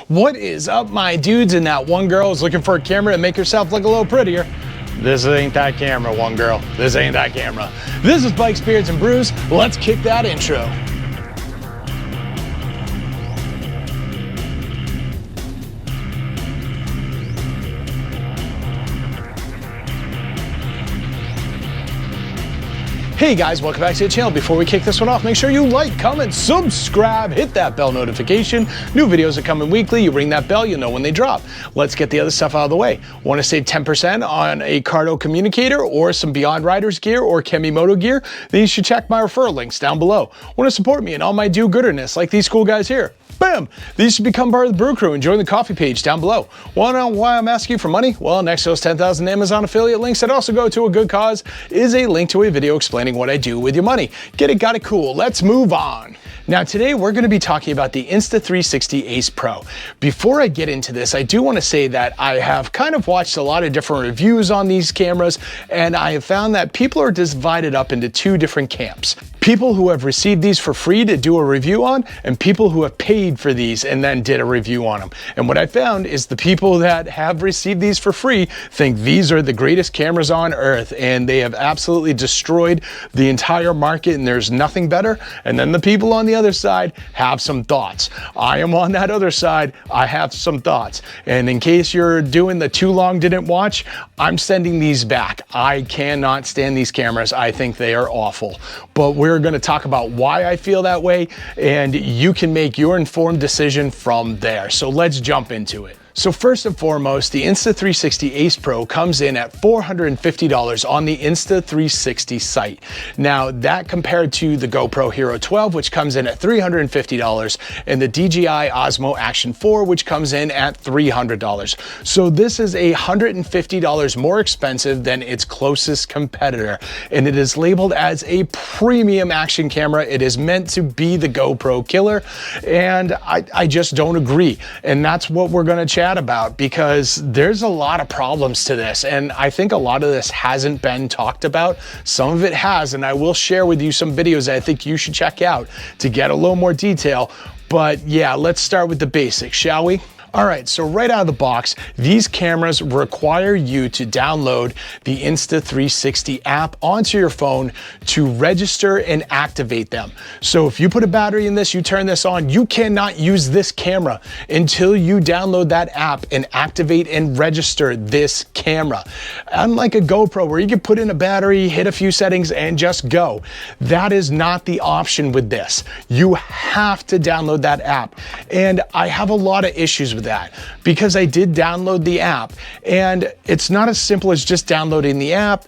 What is up, my dudes? And that one girl is looking for a camera to make herself look a little prettier. This ain't that camera, one girl. This ain't that camera. This is Bikes, Beards, and Brews. Let's kick that intro. Hey guys, welcome back to the channel. Before we kick this one off, make sure you like, comment, subscribe, hit that bell notification. New videos are coming weekly. You ring that bell, you'll know when they drop. Let's get the other stuff out of the way. Want to save 10% on a Cardo communicator or some Beyond Riders gear or Kemimoto gear? Then you should check my referral links down below. Want to support me and all my do-gooderness like these cool guys here? Bam! These should become part of the Brew Crew and join the coffee page down below. Want to know why I'm asking you for money? Well, next to those 10,000 Amazon affiliate links that also go to a good cause is a link to a video explaining what I do with your money. Get it, got it, cool. Let's move on. Now today we're going to be talking about the Insta360 Ace Pro. Before I get into this, I do want to say that I have kind of watched a lot of different reviews on these cameras, and I have found that people are divided up into two different camps. People who have received these for free to do a review on, and people who have paid for these and then did a review on them. And what I found is the people that have received these for free think these are the greatest cameras on earth, and they have absolutely destroyed the entire market and there's nothing better. And then the people on the other side have some thoughts. I am on that other side. I have some thoughts. And in case you're doing the too long didn't watch, I'm sending these back. I cannot stand these cameras. I think they are awful. But we're going to talk about why I feel that way, and you can make your informed decision from there. So let's jump into it. So first and foremost, the Insta360 Ace Pro comes in at $450 on the Insta360 site. Now that compared to the GoPro Hero 12, which comes in at $350, and the DJI Osmo Action 4, which comes in at $300. So this is $150 more expensive than its closest competitor, and it is labeled as a premium action camera. It is meant to be the GoPro killer, and I just don't agree. And that's what we're going to chat about, because there's a lot of problems to this, and I think a lot of this hasn't been talked about. Some of it has, and I will share with you some videos that I think you should check out to get a little more detail. But yeah, let's start with the basics, shall we? All right, so right out of the box, these cameras require you to download the Insta360 app onto your phone to register and activate them. So if you put a battery in this, you turn this on, you cannot use this camera until you download that app and activate and register this camera. Unlike a GoPro where you can put in a battery, hit a few settings, and just go. That is not the option with this. You have to download that app. And I have a lot of issues with that, because I did download the app, and it's not as simple as just downloading the app,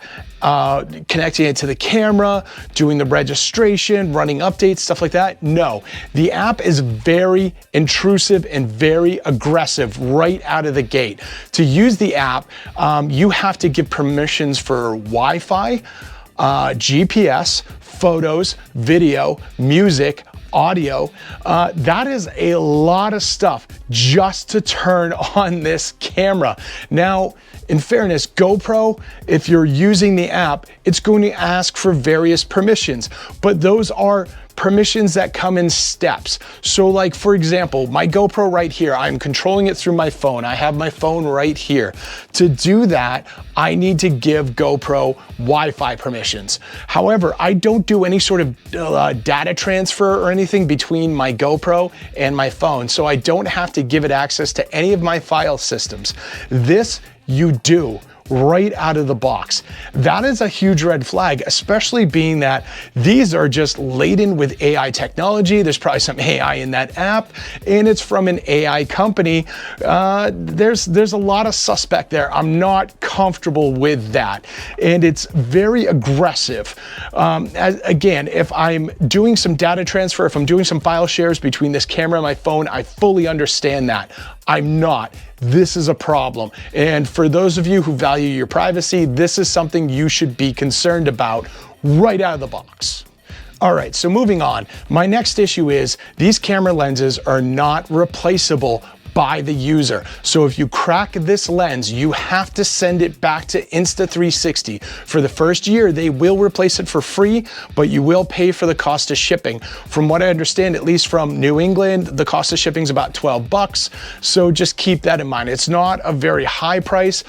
connecting it to the camera, doing the registration, running updates, stuff like that. No, the app is very intrusive and very aggressive right out of the gate. To use the app, you have to give permissions for Wi-Fi, GPS, photos, video, music, audio. That is a lot of stuff just to turn on this camera. Now, in fairness, GoPro, if you're using the app, it's going to ask for various permissions, but those are permissions that come in steps. So like, for example, my GoPro right here, I'm controlling it through my phone. I have my phone right here. To do that, I need to give GoPro Wi-Fi permissions. However, I don't do any sort of data transfer or anything between my GoPro and my phone, so I don't have to give it access to any of my file systems. This you do right out of the box. That is a huge red flag, especially being that these are just laden with AI technology. There's probably some AI in that app, and it's from an AI company. There's a lot of suspect there. I'm not comfortable with that, and it's very aggressive. Again, if I'm doing some data transfer, if I'm doing some file shares between this camera and my phone, I fully understand that. I'm not. This is a problem. And for those of you who value your privacy, this is something you should be concerned about right out of the box. All right, so moving on. My next issue is these camera lenses are not replaceable by the user. So if you crack this lens, you have to send it back to Insta360. For the first year, they will replace it for free, but you will pay for the cost of shipping. From what I understand, at least from New England, the cost of shipping is about 12 bucks. So just keep that in mind. It's not a very high price,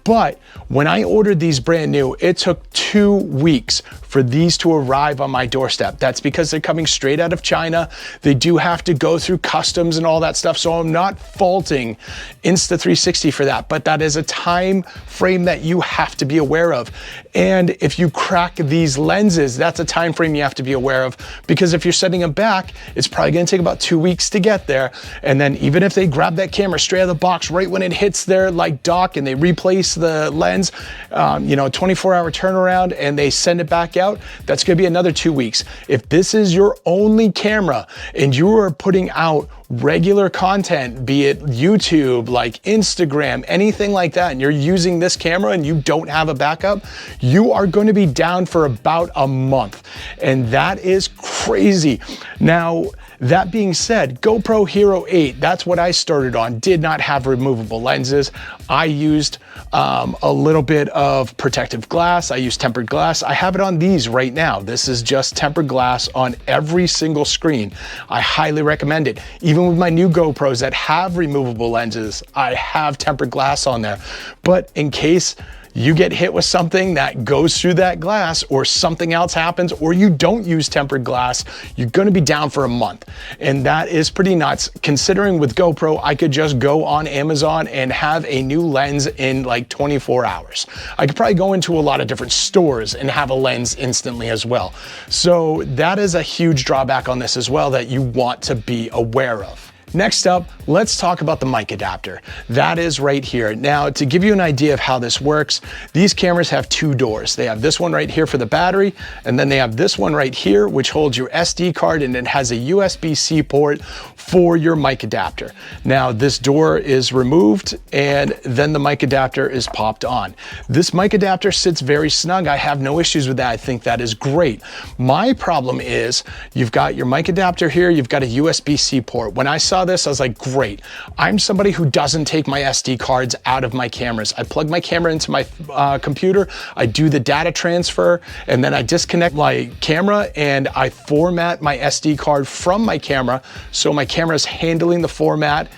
but when I ordered these brand new, it took 2 weeks for these to arrive on my doorstep. That's because they're coming straight out of China. They do have to go through customs and all that stuff. So I'm not faulting Insta360 for that, but that is a time frame that you have to be aware of. And if you crack these lenses, that's a time frame you have to be aware of, because if you're sending them back, it's probably gonna take about 2 weeks to get there. And then even if they grab that camera straight out of the box right when it hits their like dock and they replace the lens, 24-hour turnaround, and they send it back out, that's gonna be another 2 weeks. If this is your only camera and you are putting out regular content, be it YouTube, like Instagram, anything like that, and you're using this camera and you don't have a backup, you are going to be down for about a month. And that is crazy. Now, that being said, GoPro Hero 8, that's what I started on, did not have removable lenses. I used a little bit of protective glass. I used tempered glass. I have it on these right now. This is just tempered glass on every single screen. I highly recommend it. Even with my new GoPros that have removable lenses, I have tempered glass on there. But in case you get hit with something that goes through that glass, or something else happens, or you don't use tempered glass, you're gonna be down for a month. And that is pretty nuts, considering with GoPro, I could just go on Amazon and have a new lens in like 24 hours. I could probably go into a lot of different stores and have a lens instantly as well. So that is a huge drawback on this as well that you want to be aware of. Next up, let's talk about the mic adapter. That is right here. Now, to give you an idea of how this works, these cameras have 2 doors. They have this one right here for the battery, and then they have this one right here, which holds your SD card, and it has a USB-C port for your mic adapter. Now, this door is removed, and then the mic adapter is popped on. This mic adapter sits very snug. I have no issues with that. I think that is great. My problem is you've got your mic adapter here, you've got a USB-C port. When I saw this, I was like, great. I'm somebody who doesn't take my SD cards out of my cameras. I plug my camera into my computer, I do the data transfer, and then I disconnect my camera and I format my SD card from my camera, so my camera is handling the format.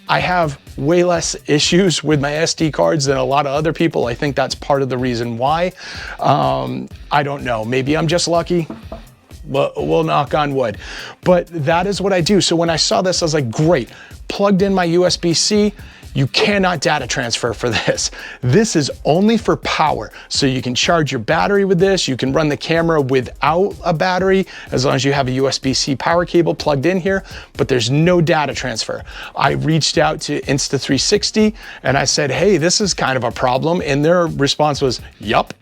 I have way less issues with my SD cards than a lot of other people. I think that's part of the reason why. I don't know, maybe I'm just lucky. We'll knock on wood. But that is what I do. So when I saw this, I was like, great. Plugged in my USB-C, you cannot data transfer for this. This is only for power. So you can charge your battery with this. You can run the camera without a battery as long as you have a USB-C power cable plugged in here, but there's no data transfer. I reached out to Insta360 and I said, hey, this is kind of a problem. And their response was, yup.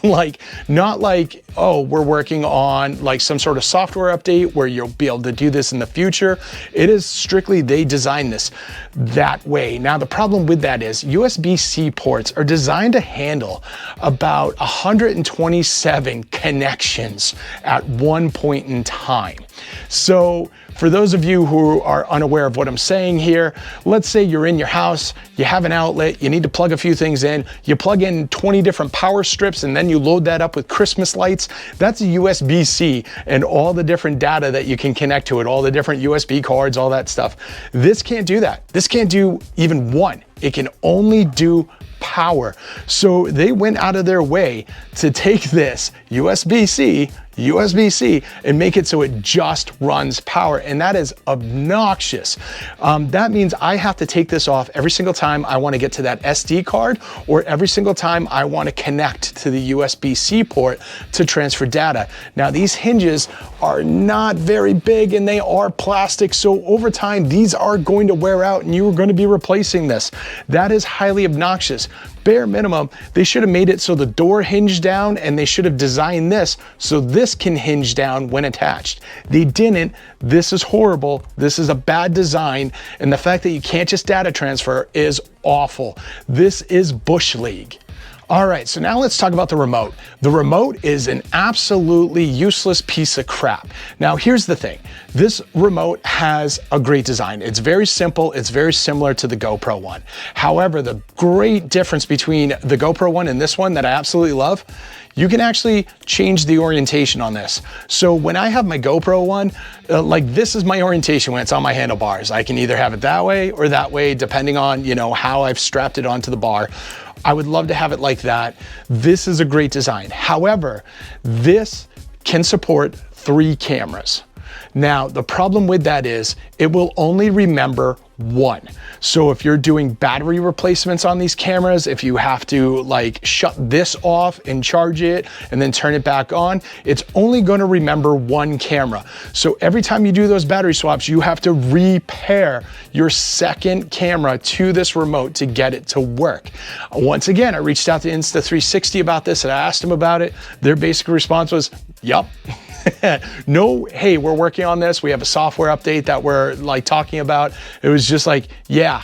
Like, not like, oh, we're working on like some sort of software update where you'll be able to do this in the future. It is strictly, they designed this that way. Now, the problem with that is USB-C ports are designed to handle about 127 connections at one point in time. So for those of you who are unaware of what I'm saying here, let's say you're in your house, you have an outlet, you need to plug a few things in, you plug in 20 different power strips, and then you load that up with Christmas lights. That's a USB-C and all the different data that you can connect to it, all the different USB cards, all that stuff. This can't do that. This can't do even one. It can only do power. So they went out of their way to take this USB-C and make it so it just runs power, and that is obnoxious. That means I have to take this off every single time I want to get to that SD card, or every single time I want to connect to the USB-C port to transfer data. Now, these hinges are not very big and they are plastic, so over time these are going to wear out and you are going to be replacing this. That is highly obnoxious. Bare minimum, they should have made it so the door hinged down, and they should have designed this so this can hinge down when attached. They didn't. This is horrible. This is a bad design, and the fact that you can't just data transfer is awful. This is Bush League. All right, so now let's talk about the remote. The remote is an absolutely useless piece of crap. Now, here's the thing. This remote has a great design. It's very simple. It's very similar to the GoPro one. However, the great difference between the GoPro one and this one that I absolutely love, you can actually change the orientation on this. So when I have my GoPro one, like this is my orientation when it's on my handlebars. I can either have it that way or that way, depending on, you know, how I've strapped it onto the bar. I would love to have it like that. This is a great design. However, this can support 3 cameras. Now, the problem with that is it will only remember one. So if you're doing battery replacements on these cameras, if you have to like shut this off and charge it and then turn it back on, it's only going to remember one camera. So every time you do those battery swaps, you have to repair your second camera to this remote to get it to work. Once again, I reached out to Insta360 about this and I asked them about it. Their basic response was, yup. No, hey, we're working on this. We have a software update that we're like talking about. It was just like, yeah.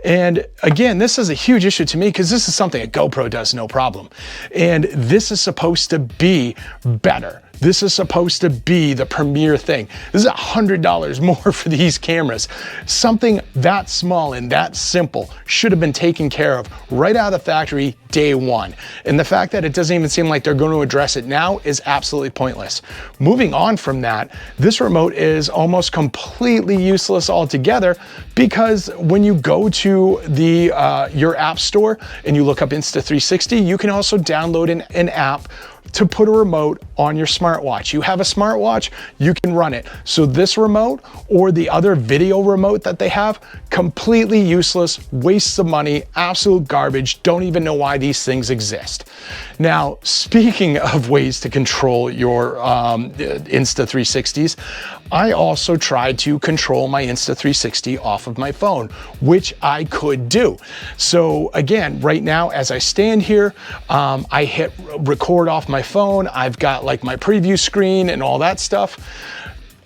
And again, this is a huge issue to me because this is something a GoPro does no problem. And this is supposed to be better. This is supposed to be the premier thing. This is $100 more for these cameras. Something that small and that simple should have been taken care of right out of the factory day one. And the fact that it doesn't even seem like they're going to address it now is absolutely pointless. Moving on from that, this remote is almost completely useless altogether because when you go to the your app store and you look up Insta360, you can also download an app to put a remote on your smartwatch. You have a smartwatch, you can run it. So this remote or the other video remote that they have, completely useless, wastes of money, absolute garbage, don't even know why these things exist. Now, speaking of ways to control your Insta360s, I also tried to control my Insta360 off of my phone, which I could do. So again, right now, as I stand here, I hit record off my phone. I've got like my preview screen and all that stuff.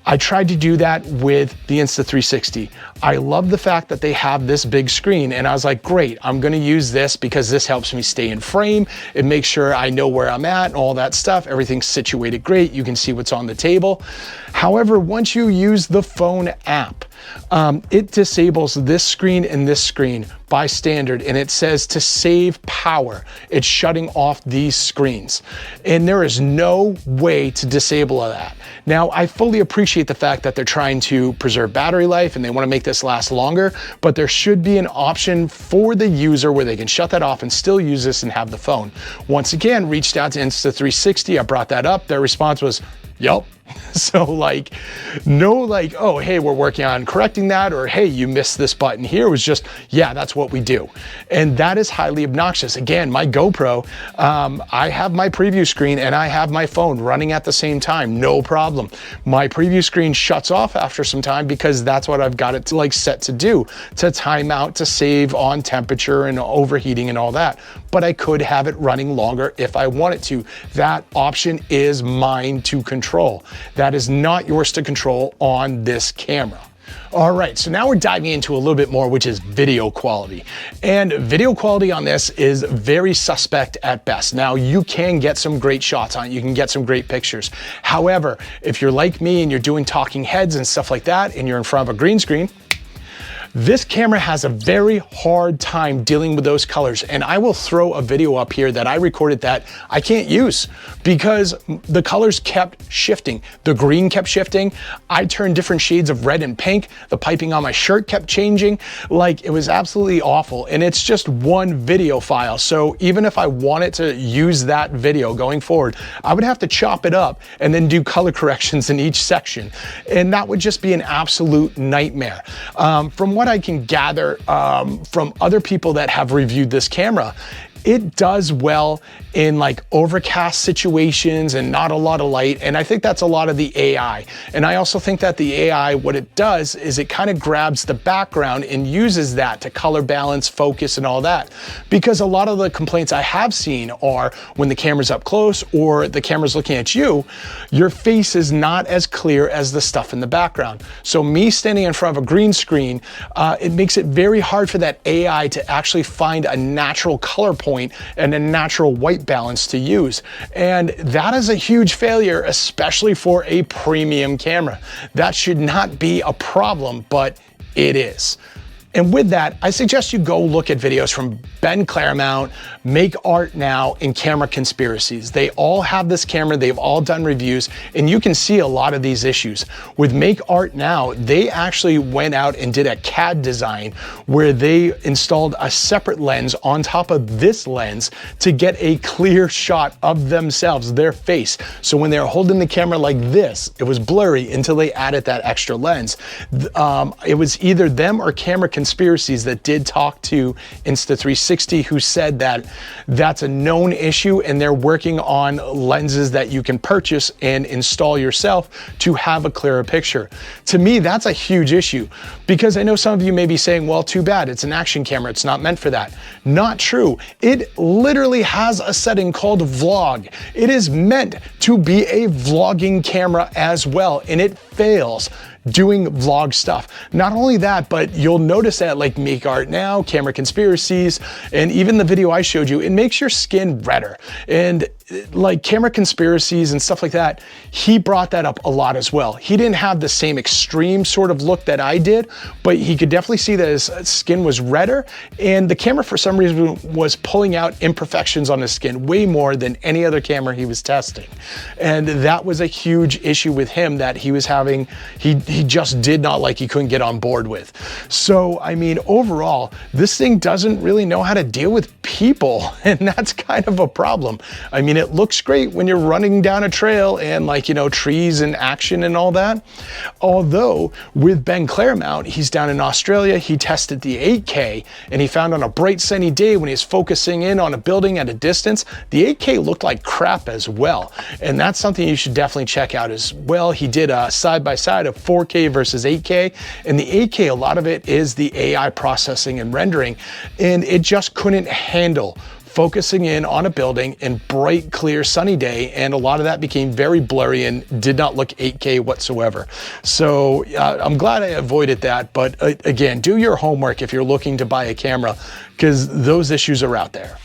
I tried to do that with the Insta360. I love the fact that they have this big screen and I was like, great, I'm gonna use this because this helps me stay in frame. It makes sure I know where I'm at and all that stuff. Everything's situated great. You can see what's on the table. However, once you use the phone app, it disables this screen and this screen by standard, and it says to save power, it's shutting off these screens. And there is no way to disable that. Now, I fully appreciate the fact that they're trying to preserve battery life and they want to make this last longer, but there should be an option for the user where they can shut that off and still use this and have the phone. Once again, reached out to Insta360, I brought that up. Their response was, yup. So like, no like, oh, hey, we're working on correcting that, or hey, you missed this button here. It was just, yeah, that's what we do. And that is highly obnoxious. Again, my GoPro, I have my preview screen and I have my phone running at the same time, no problem. My preview screen shuts off after some time because that's what I've got it to like set to do, to time out, to save on temperature and overheating and all that. But I could have it running longer if I wanted to. That option is mine to control. That is not yours to control on this camera. All right, so now we're diving into a little bit more, which is video quality. And video quality on this is very suspect at best. Now, you can get some great shots on it. You can get some great pictures. However, if you're like me and you're doing talking heads and stuff like that, and you're in front of a green screen, this camera has a very hard time dealing with those colors. And I will throw a video up here that I recorded that I can't use because the colors kept shifting. The green kept shifting. I turned different shades of red and pink. The piping on my shirt kept changing. Like, it was absolutely awful. And it's just one video file. So even if I wanted to use that video going forward, I would have to chop it up and then do color corrections in each section. And that would just be an absolute nightmare. From what I can gather from other people that have reviewed this camera, it does well in like overcast situations and not a lot of light. And I think that's a lot of the AI. And I also think that the AI, what it does is it kind of grabs the background and uses that to color balance, focus, and all that. Because a lot of the complaints I have seen are when the camera's up close or the camera's looking at you, your face is not as clear as the stuff in the background. So me standing in front of a green screen, it makes it very hard for that AI to actually find a natural color point point and a natural white balance to use. And that is a huge failure, especially for a premium camera. That should not be a problem, but it is. And with that, I suggest you go look at videos from Ben Claremont, Make Art Now, and Camera Conspiracies. They all have this camera, they've all done reviews, and you can see a lot of these issues. With Make Art Now, they actually went out and did a CAD design where they installed a separate lens on top of this lens to get a clear shot of themselves, their face. So when they're holding the camera like this, it was blurry until they added that extra lens. It was either them or Camera Conspiracies that did talk to Insta360, who said that that's a known issue and they're working on lenses that you can purchase and install yourself to have a clearer picture. To me, that's a huge issue, because I know some of you may be saying, well, too bad, it's an action camera, it's not meant for that. Not true. It literally has a setting called vlog. It is meant to be a vlogging camera as well, and it fails doing vlog stuff. Not only that, but you'll notice that like Make Art Now, Camera Conspiracies, and even the video I showed you, it makes your skin redder. And like Camera Conspiracies and stuff like that, he brought that up a lot as well. He didn't have the same extreme sort of look that I did, but he could definitely see that his skin was redder, and the camera for some reason was pulling out imperfections on his skin way more than any other camera he was testing. And that was a huge issue with him that he was having, he just did not like, he couldn't get on board with. So, I mean, overall, this thing doesn't really know how to deal with people, and that's kind of a problem. I mean, it looks great when you're running down a trail and like, you know, trees and action and all that. Although with Ben Claremont, he's down in Australia, he tested the 8K and he found on a bright sunny day when he's focusing in on a building at a distance, the 8K looked like crap as well. And that's something you should definitely check out as well. He did a side-by-side of 4K versus 8K, and the 8K, a lot of it is the AI processing and rendering, and it just couldn't handle focusing in on a building in bright, clear, sunny day, and a lot of that became very blurry and did not look 8K whatsoever. So I'm glad I avoided that, but again, do your homework if you're looking to buy a camera, because those issues are out there.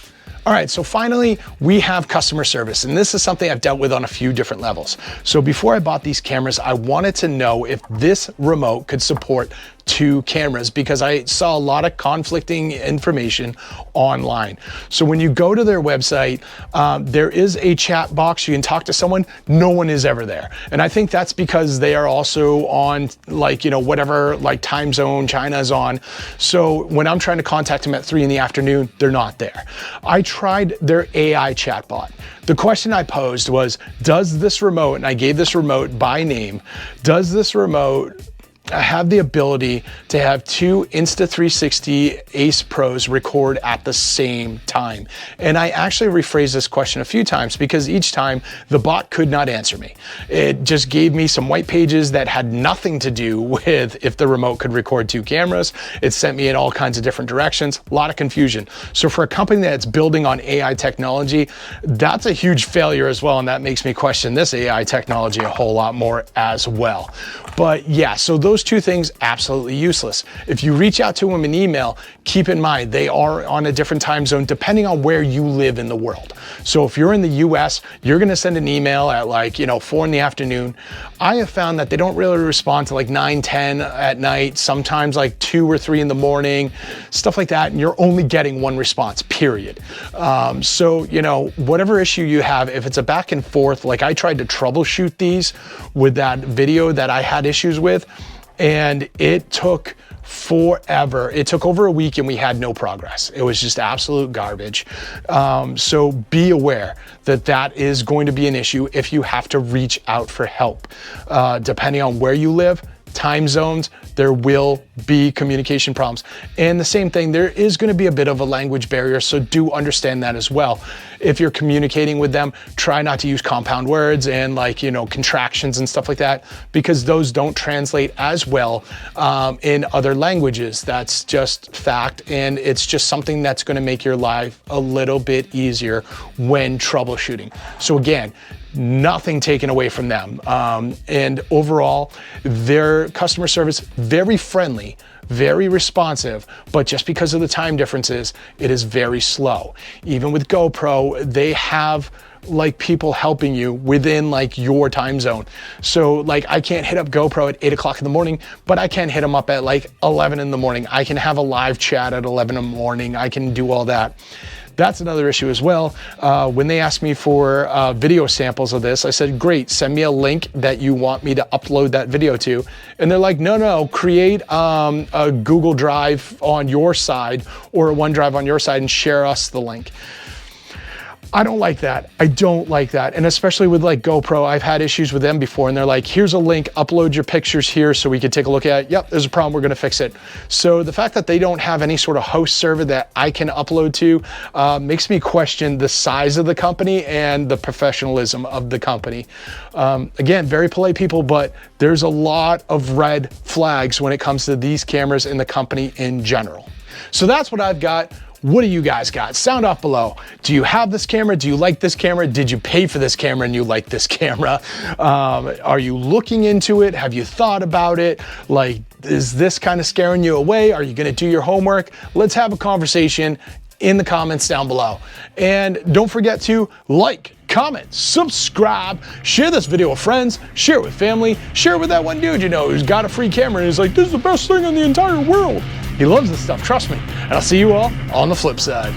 All right, so finally, we have customer service, and this is something I've dealt with on a few different levels. So before I bought these cameras, I wanted to know if this remote could support 2 cameras, because I saw a lot of conflicting information online. So when you go to their website, there is a chat box. You can talk to someone. No one is ever there. And I think that's because they are also on, like, you know, whatever like time zone China's on. So when I'm trying to contact them at 3 in the afternoon, they're not there. I tried their AI chatbot. The question I posed was, does this remote, and I gave this remote by name, does this remote have the ability to have 2 Insta360 Ace Pros record at the same time? And I actually rephrased this question a few times, because each time the bot could not answer me. It just gave me some white pages that had nothing to do with if the remote could record 2 cameras. It sent me in all kinds of different directions, a lot of confusion. So for a company that's building on AI technology, that's a huge failure as well, and that makes me question this AI technology a whole lot more as well. But yeah, so those 2 things, absolutely useless. If you reach out to them in email, keep in mind they are on a different time zone depending on where you live in the world. So if you're in the US, you're gonna send an email at like, you know, 4 in the afternoon. I have found that they don't really respond to like 9, 10 at night, sometimes like 2 or 3 in the morning, stuff like that, and you're only getting 1 response, period. So, you know, whatever issue you have, if it's a back and forth, like I tried to troubleshoot these with that video that I had issues with, and it took forever. It took over a week and we had no progress. It was just absolute garbage. So be aware that that is going to be an issue if you have to reach out for help. Depending on where you live, time zones, there will be communication problems. And the same thing, there is going to be a bit of a language barrier, so do understand that as well. If you're communicating with them, try not to use compound words and like, you know, contractions and stuff like that, because those don't translate as well in other languages. That's just fact, and it's just something that's going to make your life a little bit easier when troubleshooting. So again, nothing taken away from them. And overall, their customer service, very friendly, very responsive, but just because of the time differences, it is very slow. Even with GoPro, they have like people helping you within like your time zone. So like I can't hit up GoPro at 8 o'clock in the morning, but I can hit them up at like 11 in the morning. I can have a live chat at 11 in the morning. I can do all that. That's another issue as well. When they asked me for video samples of this, I said, great, send me a link that you want me to upload that video to. And they're like, no, create a Google Drive on your side or a OneDrive on your side and share us the link. I don't like that. I don't like that. And especially with like GoPro, I've had issues with them before and they're like, here's a link, upload your pictures here so we can take a look at it. Yep, there's a problem, we're gonna fix it. So the fact that they don't have any sort of host server that I can upload to makes me question the size of the company and the professionalism of the company. Again, very polite people, but there's a lot of red flags when it comes to these cameras and the company in general. So that's what I've got. What do you guys got? Sound off below. Do you have this camera? Do you like this camera? Did you pay for this camera and you like this camera? Are you looking into it? Have you thought about it? Like, is this kind of scaring you away? Are you gonna do your homework? Let's have a conversation in the comments down below. And don't forget to like, comment, subscribe, share this video with friends, share it with family, share it with that one dude you know who's got a free camera and is like, this is the best thing in the entire world. He loves this stuff, trust me. And I'll see you all on the flip side.